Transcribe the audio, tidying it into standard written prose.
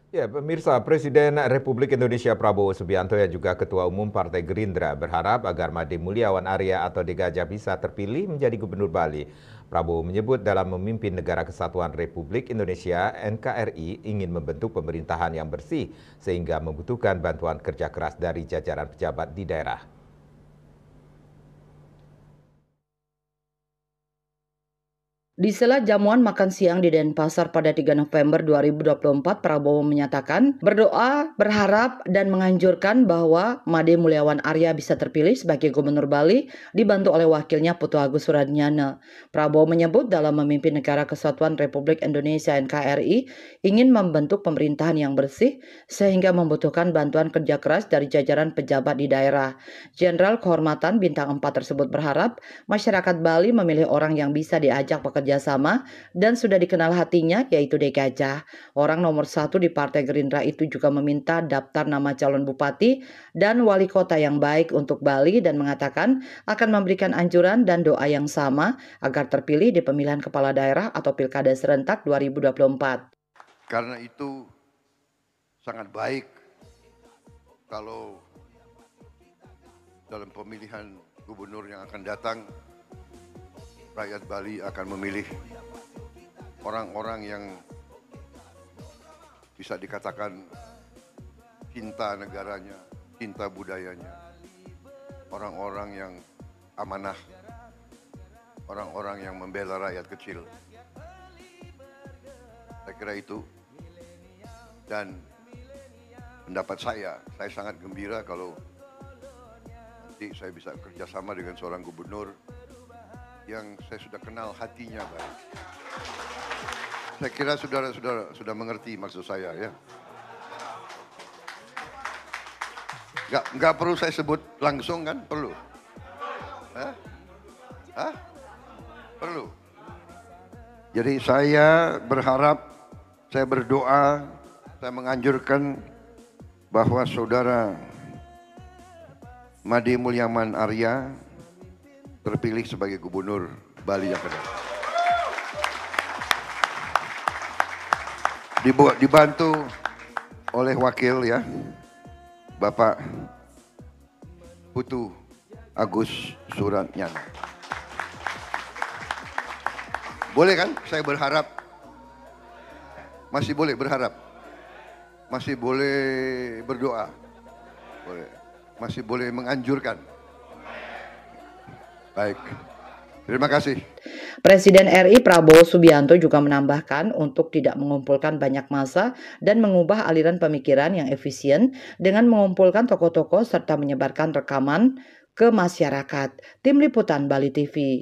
Ya, pemirsa, Presiden Republik Indonesia Prabowo Subianto yang juga Ketua Umum Partai Gerindra berharap agar Made Mulyawan Arya atau Degaja bisa terpilih menjadi Gubernur Bali. Prabowo menyebut dalam memimpin Negara Kesatuan Republik Indonesia, NKRI ingin membentuk pemerintahan yang bersih sehingga membutuhkan bantuan kerja keras dari jajaran pejabat di daerah. Di sela jamuan makan siang di Denpasar pada 3 November 2024, Prabowo menyatakan berdoa, berharap, dan menganjurkan bahwa Made Mulyawan Arya bisa terpilih sebagai Gubernur Bali dibantu oleh wakilnya Putu Agus Suradnyana. Prabowo menyebut dalam memimpin Negara Kesatuan Republik Indonesia NKRI ingin membentuk pemerintahan yang bersih sehingga membutuhkan bantuan kerja keras dari jajaran pejabat di daerah. Jenderal Kehormatan Bintang 4 tersebut berharap masyarakat Bali memilih orang yang bisa diajak bekerja sama dan sudah dikenal hatinya, yaitu Degaja. Orang nomor 1 di Partai Gerindra itu juga meminta daftar nama calon bupati dan wali kota yang baik untuk Bali dan mengatakan akan memberikan anjuran dan doa yang sama agar terpilih di pemilihan kepala daerah atau pilkada serentak 2024. Karena itu sangat baik kalau dalam pemilihan gubernur yang akan datang, rakyat Bali akan memilih orang-orang yang bisa dikatakan cinta negaranya, cinta budayanya, orang-orang yang amanah, orang-orang yang membela rakyat kecil. Saya kira itu, dan pendapat saya sangat gembira kalau nanti saya bisa kerjasama dengan seorang gubernur yang saya sudah kenal hatinya baik. Saya kira saudara sudah mengerti maksud saya ya. Nggak perlu saya sebut langsung kan? Perlu? Hah? Perlu. Jadi saya berharap, saya berdoa, saya menganjurkan bahwa saudara Made Mulyawan Arya terpilih sebagai Gubernur Bali yang kedua. Dibantu oleh wakil ya, Bapak Putu Agus Suradnyana. Boleh kan? Saya berharap, masih boleh berharap, masih boleh berdoa, boleh, masih boleh menganjurkan. Baik, terima kasih. Presiden RI Prabowo Subianto juga menambahkan untuk tidak mengumpulkan banyak massa dan mengubah aliran pemikiran yang efisien dengan mengumpulkan tokoh-tokoh serta menyebarkan rekaman ke masyarakat. Tim Liputan Bali TV.